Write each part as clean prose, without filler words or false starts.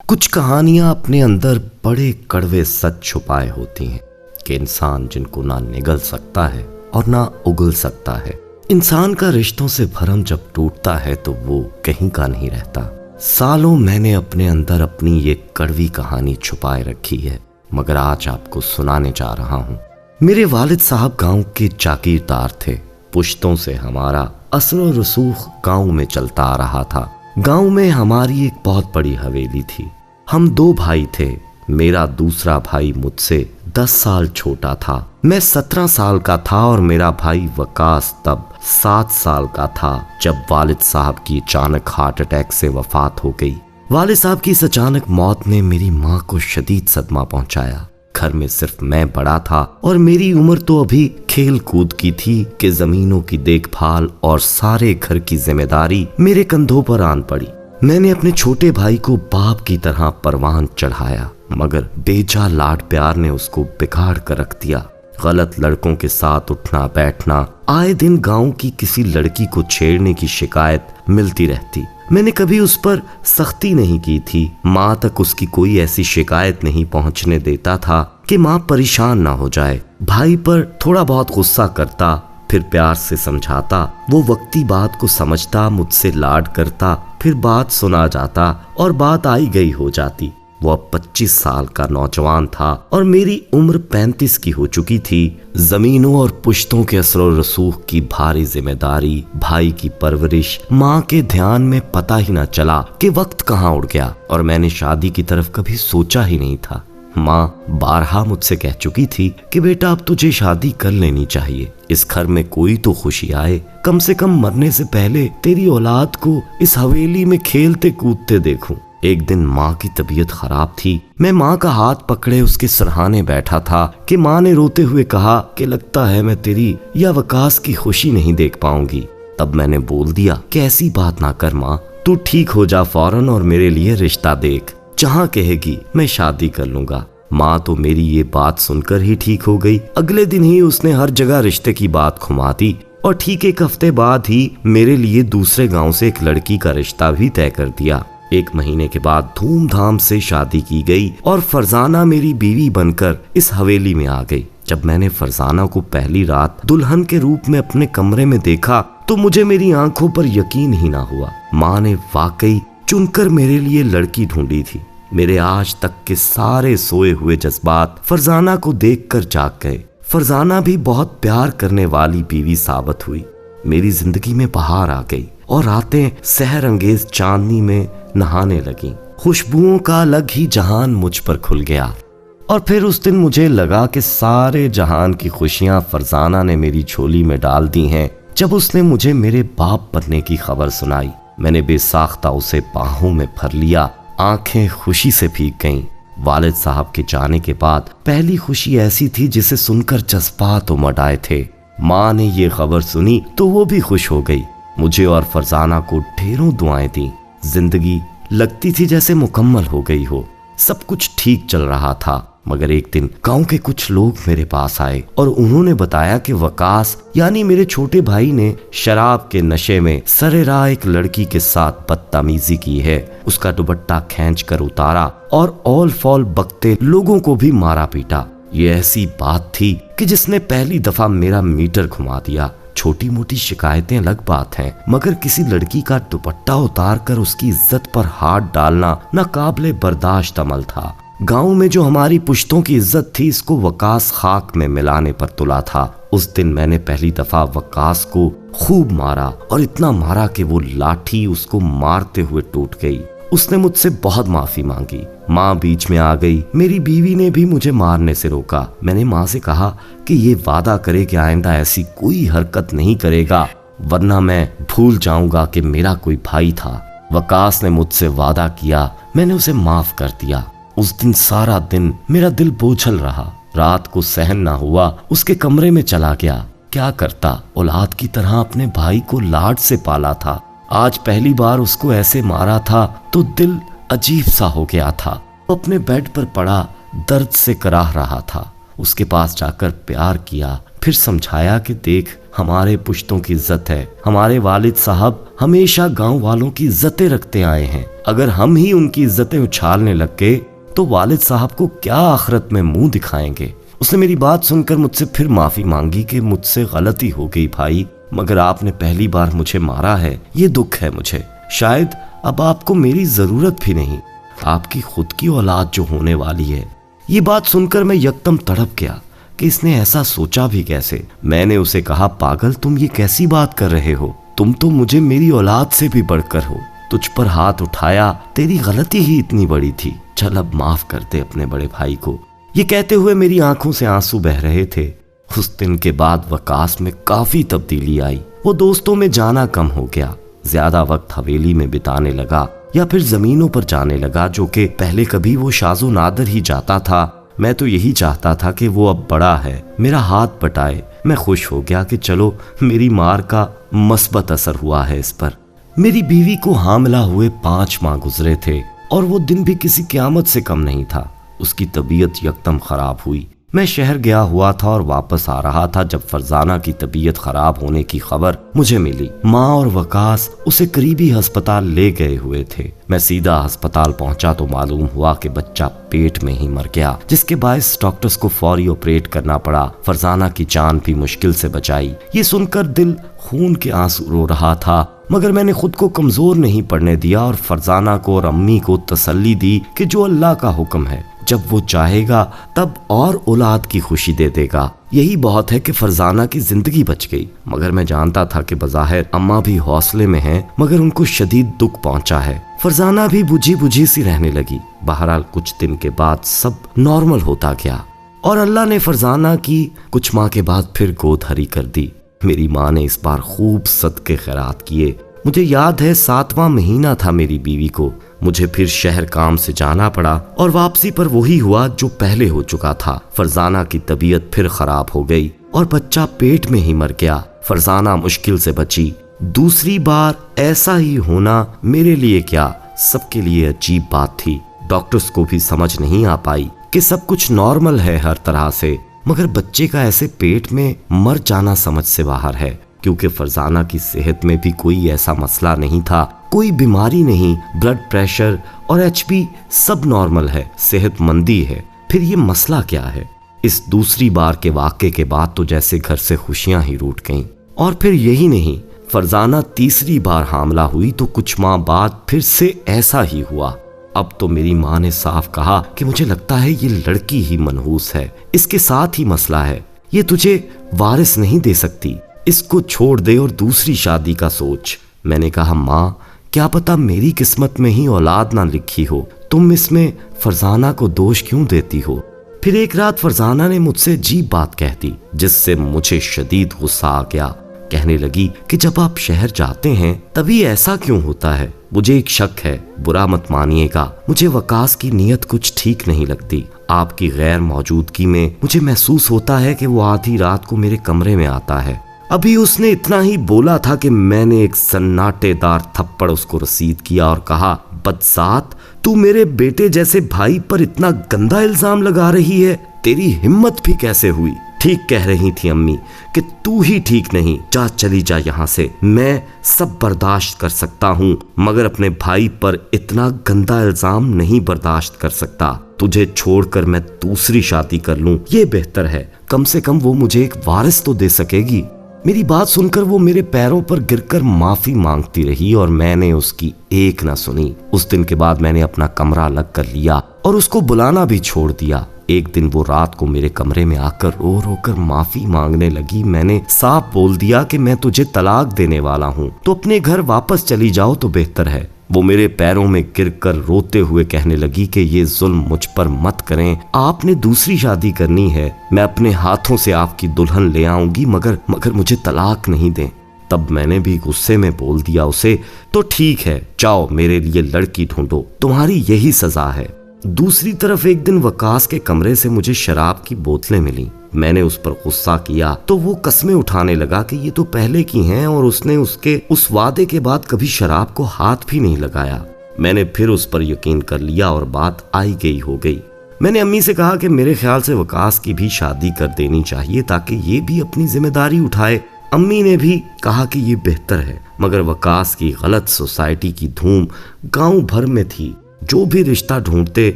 कुछ कहानियां अपने अंदर बड़े कड़वे सच छुपाए होती हैं कि इंसान जिनको ना निगल सकता है और ना उगल सकता है। इंसान का रिश्तों से भरम जब टूटता है तो वो कहीं का नहीं रहता। सालों मैंने अपने अंदर अपनी ये कड़वी कहानी छुपाए रखी है, मगर आज आपको सुनाने जा रहा हूँ। मेरे वालिद साहब गांव के जागीरदार थे। पुश्तों से हमारा असर रसूख गांव में चलता आ रहा था। गांव में हमारी एक बहुत बड़ी हवेली थी। हम 2 भाई थे। मेरा दूसरा भाई मुझसे 10 साल छोटा था। मैं 17 साल का था और मेरा भाई वकास तब 7 साल का था जब वालिद साहब की अचानक हार्ट अटैक से वफात हो गई। वालिद साहब की इस अचानक मौत ने मेरी माँ को शदीद सदमा पहुंचाया। घर में सिर्फ मैं बड़ा था और मेरी उम्र तो अभी खेल कूद की थी कि जमीनों की देखभाल और सारे घर की जिम्मेदारी मेरे कंधों पर आन पड़ी। मैंने अपने छोटे भाई को बाप की तरह परवान चढ़ाया, मगर बेजा लाड प्यार ने उसको बिगाड़ कर रख दिया। गलत लड़कों के साथ उठना बैठना, आए दिन गांव की किसी लड़की को छेड़ने की शिकायत मिलती रहती। मैंने कभी उस पर सख्ती नहीं की थी। माँ तक उसकी कोई ऐसी शिकायत नहीं पहुंचने देता था कि माँ परेशान ना हो जाए। भाई पर थोड़ा बहुत गुस्सा करता, फिर प्यार से समझाता। वो वक्ती बात को समझता, मुझसे लाड करता, फिर बात सुना जाता और बात आई गई हो जाती। वो अब 25 साल का नौजवान था और मेरी उम्र 35 की हो चुकी थी। जमीनों और पुश्तों के असर रसूख की भारी जिम्मेदारी, भाई की परवरिश, माँ के ध्यान में पता ही ना चला कि वक्त कहाँ उड़ गया और मैंने शादी की तरफ कभी सोचा ही नहीं था। माँ बारहा मुझसे कह चुकी थी कि बेटा अब तुझे शादी कर लेनी चाहिए, इस घर में कोई तो खुशी आए, कम से कम मरने से पहले तेरी औलाद को इस हवेली में खेलते कूदते देखूं। एक दिन माँ की तबीयत खराब थी। मैं माँ का हाथ पकड़े उसके सरहाने बैठा था कि माँ ने रोते हुए कहा कि लगता है मैं तेरी या वकास की खुशी नहीं देख पाऊंगी। तब मैंने बोल दिया कि ऐसी बात ना कर माँ, तू ठीक हो जा फौरन और मेरे लिए रिश्ता देख, जहाँ कहेगी मैं शादी कर लूंगा। माँ तो मेरी ये बात सुनकर ही ठीक हो गई। अगले दिन ही उसने हर जगह रिश्ते की बात घुमा दी और ठीक 1 हफ्ते बाद ही मेरे लिए दूसरे गांव से एक लड़की का रिश्ता भी तय कर दिया। 1 महीने के बाद धूमधाम से शादी की गई और फरजाना मेरी बीवी बनकर इस हवेली में आ गई। जब मैंने फरजाना को पहली रात दुल्हन के रूप में अपने कमरे में देखा तो मुझे मेरी आंखों पर यकीन ही ना हुआ। माँ ने वाकई चुनकर मेरे लिए लड़की ढूंढी थी। मेरे आज तक के सारे सोए हुए जज्बात फरजाना को देखकर जाग गए। फरजाना भी बहुत प्यार करने वाली बीवी साबित हुई। मेरी जिंदगी में बहार आ गई और रातें सहर अंगेज चांदनी में नहाने लगी। खुशबुओं का अलग ही जहान मुझ पर खुल गया और फिर उस दिन मुझे लगा कि सारे जहान की खुशियां फरजाना ने मेरी झोली में डाल दी हैं जब उसने मुझे मेरे बाप बनने की खबर सुनाई। मैंने बेसाख्ता उसे बाहों में भर लिया। आंखें खुशी से भीग गईं। वालिद साहब के जाने के बाद पहली खुशी ऐसी थी जिसे सुनकर जज्बात उमड़ आए थे। माँ ने ये खबर सुनी तो वो भी खुश हो गई। मुझे और फरजाना को ढेरों दुआएं दी। जिंदगी लगती थी जैसे मुकम्मल हो गई हो। सब कुछ ठीक चल रहा था, मगर एक दिन गांव के कुछ लोग मेरे पास आए और उन्होंने बताया कि वकास यानी मेरे छोटे भाई ने शराब के नशे में सरेराह एक लड़की के साथ बदतमीजी की है। उसका दुपट्टा खींच कर उतारा और ऑल फॉल बकते लोगों को भी मारा पीटा। ये ऐसी बात थी कि जिसने पहली दफा मेरा मीटर घुमा दिया। छोटी मोटी शिकायतें अलग बात हैं, मगर किसी लड़की का दुपट्टा उतार कर उसकी इज्जत पर हाथ डालना नाकाबिले बर्दाश्त अमल था। गांव में जो हमारी पुश्तों की इज्जत थी, इसको वकास खाक में मिलाने पर तुला था। उस दिन मैंने पहली दफा वकास को खूब मारा और इतना मारा कि वो लाठी उसको मारते हुए टूट गई। उसने मुझसे बहुत माफी मांगी। माँ बीच में आ गई। मेरी बीवी ने भी मुझे मारने से रोका। मैंने माँ से कहा कि ये वादा करे कि आइंदा ऐसी कोई हरकत नहीं करेगा, वरना मैं भूल जाऊंगा कि मेरा कोई भाई था। वकास ने मुझसे वादा किया। मैंने उसे माफ कर दिया। उस दिन सारा दिन मेरा दिल बोझल रहा। रात को सहन ना हुआ, उसके कमरे में चला गया। क्या करता, औलाद की तरह अपने भाई को लाड से पाला था। आज पहली बार उसको ऐसे मारा था तो दिल अजीब सा हो गया था। वो अपने बेड पर पड़ा दर्द से कराह रहा था। उसके पास जाकर प्यार किया, फिर समझाया कि देख हमारे पुश्तों की इज्जत है। हमारे वालिद साहब हमेशा गांव वालों की इज्जतें रखते आए हैं। अगर हम ही उनकी इज्जतें उछालने लग गए तो वालिद साहब को क्या आखिरत में मुंह दिखाएंगे। उसने मेरी बात सुनकर मुझसे फिर माफी मांगी कि मुझसे गलती हो गई भाई, मगर आपने पहली बार मुझे मारा है, ये दुख है मुझे। शायद अब आपको मेरी जरूरत भी नहीं, आपकी खुद की औलाद जो होने वाली है। ये बात सुनकर मैं यकदम तड़प गया कि इसने ऐसा सोचा भी कैसे। मैंने उसे कहा, पागल तुम ये कैसी बात कर रहे हो, तुम तो मुझे मेरी औलाद से भी बढ़कर हो। तुझ पर हाथ उठाया तेरी गलती ही इतनी बड़ी थी, चल अब माफ कर दे अपने बड़े भाई को। ये कहते हुए मेरी आंखों से आंसू बह रहे थे। उस दिन के बाद वकास में काफी तब्दीली आई। वो दोस्तों में जाना कम हो गया, ज्यादा वक्त हवेली में बिताने लगा या फिर जमीनों पर जाने लगा, जो कि पहले कभी वो शाजो नादर ही जाता था। मैं तो यही चाहता था कि वो अब बड़ा है, मेरा हाथ बटाए। मैं खुश हो गया कि चलो मेरी मार का मस्बत असर हुआ है इस पर। मेरी बीवी को हामिला हुए 5 माह गुजरे थे और वो दिन भी किसी क़यामत से कम नहीं था। उसकी तबीयत यकदम खराब हुई। मैं शहर गया हुआ था और वापस आ रहा था जब फरजाना की तबीयत खराब होने की खबर मुझे मिली। माँ और वकास उसे करीबी अस्पताल ले गए हुए थे। मैं सीधा अस्पताल पहुंचा तो मालूम हुआ कि बच्चा पेट में ही मर गया, जिसके बायस डॉक्टर्स को फौरी ऑपरेट करना पड़ा। फरजाना की जान भी मुश्किल से बचाई। ये सुनकर दिल खून के आंसू रो रहा था, मगर मैंने खुद को कमजोर नहीं पड़ने दिया और फरजाना को और अम्मी को तसल्ली दी कि जो अल्लाह का हुक्म है, जब वो चाहेगा तब और औलाद की खुशी दे देगा। यही बहुत है कि फरजाना की जिंदगी बच गई। मगर मैं जानता था कि बज़ाहिर अम्मा भी हौसले में हैं, मगर उनको शदीद दुख पहुंचा है। फरजाना भी बुझी बुझी सी रहने लगी। बहरहाल कुछ दिन के बाद सब नॉर्मल होता गया और अल्लाह ने फरजाना की कुछ माह के बाद फिर गोद हरी कर दी। मेरी माँ ने इस बार खूब सदके खैरात किए। मुझे याद है 7वां महीना था मेरी बीवी को। मुझे फिर शहर काम से जाना पड़ा और वापसी पर वही हुआ जो पहले हो चुका था। फरजाना की तबीयत फिर खराब हो गई और बच्चा पेट में ही मर गया। फरजाना मुश्किल से बची। दूसरी बार ऐसा ही होना मेरे लिए क्या, सबके लिए अजीब बात थी। डॉक्टर्स को भी समझ नहीं आ पाई कि सब कुछ नॉर्मल है हर तरह से, मगर बच्चे का ऐसे पेट में मर जाना समझ से बाहर है। क्योंकि फरजाना की सेहत में भी कोई ऐसा मसला नहीं था, कोई बीमारी नहीं। ब्लड प्रेशर और HP सब नॉर्मल है, सेहतमंदी है। फिर ये मसला क्या है? इस दूसरी बार के वाक़े के बाद तो जैसे घर से खुशियां ही रूठ गईं। और फिर यही नहीं, फरजाना तीसरी बार हामला हुई तो कुछ माह बाद फिर से ऐसा ही हुआ। अब तो मेरी माँ ने साफ कहा कि मुझे लगता है ये लड़की ही मनहूस है, इसके साथ ही मसला है, ये तुझे वारिस नहीं दे सकती, इसको छोड़ दे और दूसरी शादी का सोच। मैंने कहा, माँ क्या पता मेरी किस्मत में ही औलाद ना लिखी हो, तुम इसमें फरजाना को दोष क्यों देती हो? फिर एक रात फरजाना ने मुझसे अजीब बात कह दी, जिससे मुझे शदीद गुस्सा आ गया। कहने लगी कि जब आप शहर जाते हैं तभी ऐसा क्यों होता है? मुझे एक शक है, बुरा मत मानिएगा, मुझे वकास की नीयत कुछ ठीक नहीं लगती। आपकी गैर मौजूदगी में मुझे महसूस होता है कि वो आधी रात को मेरे कमरे में आता है। अभी उसने इतना ही बोला था कि मैंने एक सन्नाटेदार थप्पड़ उसको रसीद किया और कहा, बदसात, तू मेरे बेटे जैसे भाई पर इतना गंदा इल्जाम लगा रही है, तेरी हिम्मत भी कैसे हुई? ठीक कह रही थी अम्मी कि तू ही ठीक नहीं, जा चली जा यहाँ से। मैं सब बर्दाश्त कर सकता हूँ मगर अपने भाई पर इतना गंदा इल्जाम नहीं बर्दाश्त कर सकता। तुझे छोड़कर मैं दूसरी शादी कर लूँ ये बेहतर है, कम से कम वो मुझे एक वारिस तो दे सकेगी। मेरी बात सुनकर वो मेरे पैरों पर गिरकर माफी मांगती रही और मैंने उसकी एक ना सुनी। उस दिन के बाद मैंने अपना कमरा अलग कर लिया और उसको बुलाना भी छोड़ दिया। एक दिन वो रात को मेरे कमरे में आकर रो रो कर माफी मांगने लगी। मैंने साफ बोल दिया कि मैं तुझे तलाक देने वाला हूँ, तो अपने घर वापस चली जाओ तो बेहतर है। वो मेरे पैरों में गिरकर रोते हुए कहने लगी कि ये जुल्म मुझ पर मत करें, आपने दूसरी शादी करनी है, मैं अपने हाथों से आपकी दुल्हन ले आऊंगी, मगर मुझे तलाक नहीं दें। तब मैंने भी गुस्से में बोल दिया उसे, तो ठीक है, जाओ मेरे लिए लड़की ढूंढो, तुम्हारी यही सजा है। दूसरी तरफ एक दिन वकास के कमरे से मुझे शराब की बोतलें मिली। मैंने उस पर गुस्सा किया तो वो कस्में उठाने लगा कि ये तो पहले की हैं और उसने उसके उस वादे के बाद कभी शराब को हाथ भी नहीं लगाया। मैंने फिर उस पर यकीन कर लिया और बात आई गई हो गई। मैंने अम्मी से कहा कि मेरे ख्याल से वकास की भी शादी कर देनी चाहिए ताकि ये भी अपनी जिम्मेदारी उठाए। अम्मी ने भी कहा कि ये बेहतर है, मगर वकास की गलत सोसाइटी की धूम गांव भर में थी। जो भी रिश्ता ढूंढते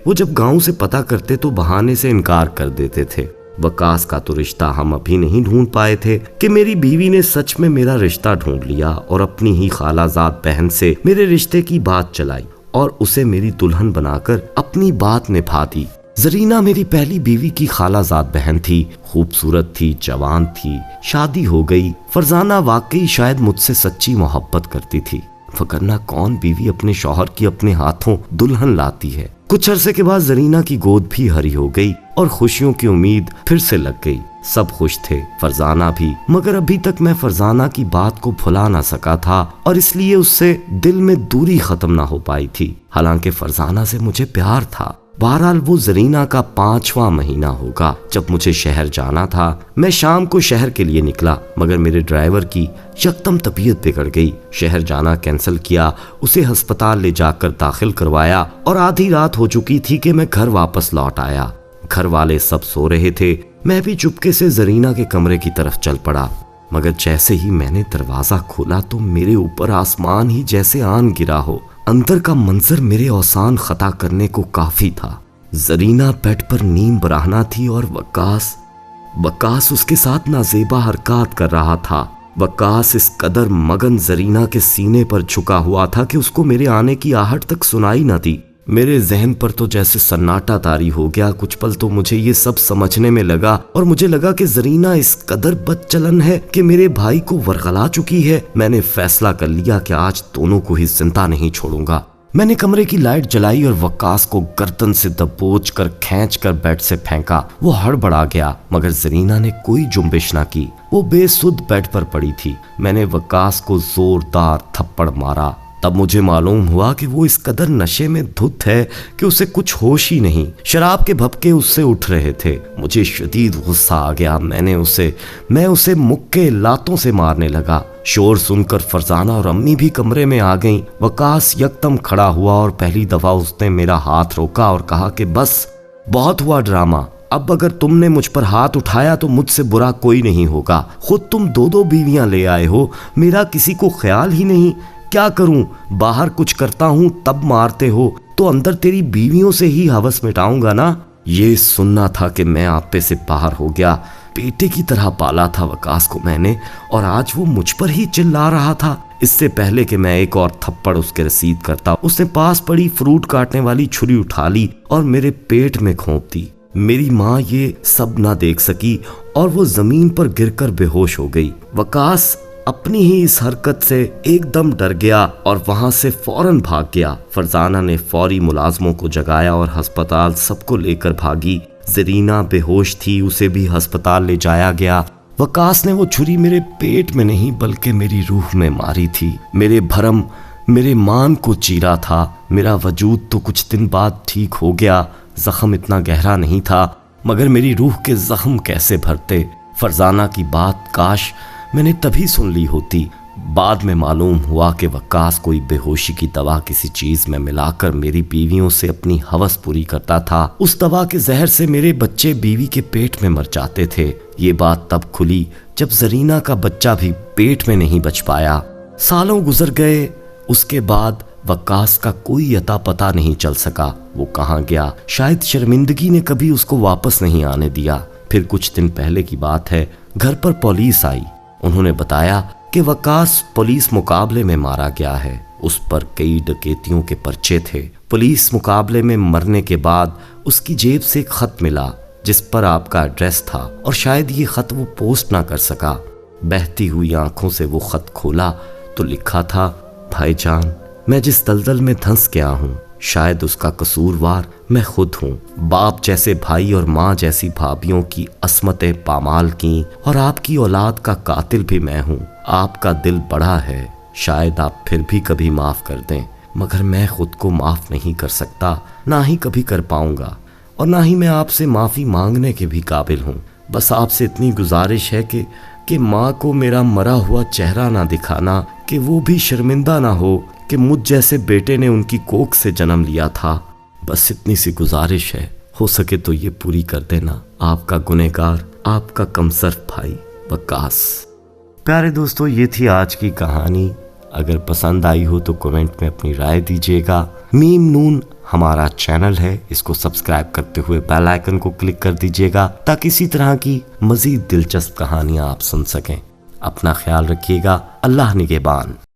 वो जब गांव से पता करते तो बहाने से इनकार कर देते थे। वकास का तो रिश्ता हम अभी नहीं ढूंढ पाए थे कि मेरी बीवी ने सच में मेरा रिश्ता ढूंढ लिया और अपनी ही खालाजाद बहन से मेरे रिश्ते की बात चलाई और उसे मेरी दुल्हन बनाकर अपनी बात निभा दी। जरीना मेरी पहली बीवी की खालाजाद बहन थी, खूबसूरत थी, जवान थी, शादी हो गई। फरजाना वाकई शायद मुझसे सच्ची मोहब्बत करती थी, वरना कौन बीवी अपने शौहर की अपने हाथों दुल्हन लाती है। कुछ अरसे के बाद जरीना की गोद भी हरी हो गई और खुशियों की उम्मीद फिर से लग गई। सब खुश थे, फरजाना भी, मगर अभी तक मैं फरजाना की बात को भुला ना सका था और इसलिए उससे दिल में दूरी खत्म ना हो पाई थी। हालांकि फरजाना से मुझे प्यार था। बहरहाल वो जरीना का 5वां महीना होगा जब मुझे शहर जाना था। मैं शाम को शहर के लिए निकला, मगर मेरे ड्राइवर की यकदम तबीयत बिगड़ गई। शहर जाना कैंसिल किया, उसे अस्पताल ले जाकर दाखिल करवाया और आधी रात हो चुकी थी कि मैं घर वापस लौट आया। घर वाले सब सो रहे थे। मैं भी चुपके से जरीना के कमरे की तरफ चल पड़ा, मगर जैसे ही मैंने दरवाजा खोला तो मेरे ऊपर आसमान ही जैसे आन गिरा हो। अंदर का मंजर मेरे औसान खता करने को काफी था। जरीना बेड पर नीम बराहना थी और वकास उसके साथ नाजेबा हरकत कर रहा था। वकास इस कदर मगन जरीना के सीने पर झुका हुआ था कि उसको मेरे आने की आहट तक सुनाई न दी। मेरे जहन पर तो जैसे सन्नाटा तारी हो गया। कुछ पल तो मुझे ये सब समझने में लगा और मुझे लगा कि जरीना इस कदर बदचलन है कि मेरे भाई को वरगला चुकी है। मैंने फैसला कर लिया कि आज दोनों को ही जिंदा नहीं छोड़ूंगा। मैंने कमरे की लाइट जलाई और वकास को गर्दन से दबोच कर खींच कर बेड से फेंका। वो हड़बड़ा गया, मगर जरीना ने कोई जुम्बिश ना की। वो बेसुध बेड पर पड़ी थी। मैंने वकास को जोरदार थप्पड़ मारा। तब मुझे मालूम हुआ कि वो इस कदर नशे में धुत है कि उसे कुछ होश ही नहीं। शराब के भपके उससे उठ रहे थे। मुझे शदीद गुस्सा आ गया। मैं उसे मुक्के लातों से मारने लगा। शोर सुनकर फरजाना और अम्मी भी कमरे में आ गईं। वकास यकदम खड़ा हुआ और पहली दफा उसने मेरा हाथ रोका और कहा कि बस, बहुत हुआ ड्रामा। अब अगर तुमने मुझ पर हाथ उठाया तो मुझसे बुरा कोई नहीं होगा। खुद तुम 2 बीवियां ले आए हो, मेरा किसी को ख्याल ही नहीं। क्या करूं? बाहर कुछ करता हूं तब मारते हो, तो अंदर तेरी बीवियों से ही हवस मिटाऊंगा ना। ये सुनना था कि मैं आपे से बाहर हो गया। बेटे की तरह पाला था वकास को मैंने, और आज वो मुझ पर ही चिल्ला रहा था। इससे पहले कि मैं एक और थप्पड़ उसके रसीद करता, उसने पास पड़ी फ्रूट काटने वाली छुरी उठा ली और मेरे पेट में घोंप दी। मेरी माँ ये सब ना देख सकी और वो जमीन पर गिरकर बेहोश हो गई। वकास अपनी ही इस हरकत से एकदम डर गया और वहां से फौरन भाग गया। फरजाना ने फौरी मुलाजमों को जगाया और अस्पताल सबको लेकर भागी। जरीना बेहोश थी, उसे भी अस्पताल ले जाया गया। वकास ने वो छुरी मेरे पेट में नहीं बल्कि मेरी रूह में मारी थी। मेरे भरम मेरे मान को चीरा था। मेरा वजूद तो कुछ दिन बाद ठीक हो गया। जख्म इतना गहरा नहीं था, मगर मेरी रूह के जख्म कैसे भरते। फरजाना की बात काश मैंने तभी सुन ली होती। बाद में मालूम हुआ कि वकास कोई बेहोशी की दवा किसी चीज में मिलाकर मेरी बीवियों से अपनी हवस पूरी करता था। उस दवा के जहर से मेरे बच्चे बीवी के पेट में मर जाते थे। ये बात तब खुली जब जरीना का बच्चा भी पेट में नहीं बच पाया। सालों गुजर गए। उसके बाद वकास का कोई अता पता नहीं चल सका। वो कहाँ गया? शायद शर्मिंदगी ने कभी उसको वापस नहीं आने दिया। फिर कुछ दिन पहले की बात है, घर पर पुलिस आई। उन्होंने बताया कि वकास पुलिस मुकाबले में मारा गया है। उस पर कई डकैतियों के पर्चे थे। पुलिस मुकाबले में मरने के बाद उसकी जेब से एक खत मिला जिस पर आपका एड्रेस था, और शायद ये खत वो पोस्ट ना कर सका। बहती हुई आंखों से वो खत खोला तो लिखा था, भाईजान, मैं जिस दलदल में धंस गया हूँ शायद उसका कसूरवार मैं खुद हूँ। बाप जैसे भाई और माँ जैसी भाभियों की असमतें पामाल की और आपकी औलाद का कातिल भी मैं हूँ। आपका दिल बड़ा है, शायद आप फिर भी कभी माफ कर दें, मगर मैं खुद को माफ नहीं कर सकता, ना ही कभी कर पाऊंगा, और ना ही मैं आपसे माफी मांगने के भी काबिल हूँ। बस आपसे इतनी गुजारिश है कि माँ को मेरा मरा हुआ चेहरा ना दिखाना, कि वो भी शर्मिंदा ना हो कि मुझ जैसे बेटे ने उनकी कोख से जन्म लिया था। बस इतनी सी गुजारिश है, हो सके तो ये पूरी कर देना। आपका गुनहगार, आपका कमसर्फ भाई वकास। प्यारे दोस्तों, ये थी आज की कहानी। अगर पसंद आई हो तो कमेंट में अपनी राय दीजिएगा। मीम नून हमारा चैनल है, इसको सब्सक्राइब करते हुए बेल आइकन को क्लिक कर दीजिएगा ताकि इसी तरह की मजीद दिलचस्प कहानियां आप सुन सकें। अपना ख्याल रखिएगा। अल्लाह निगहबान।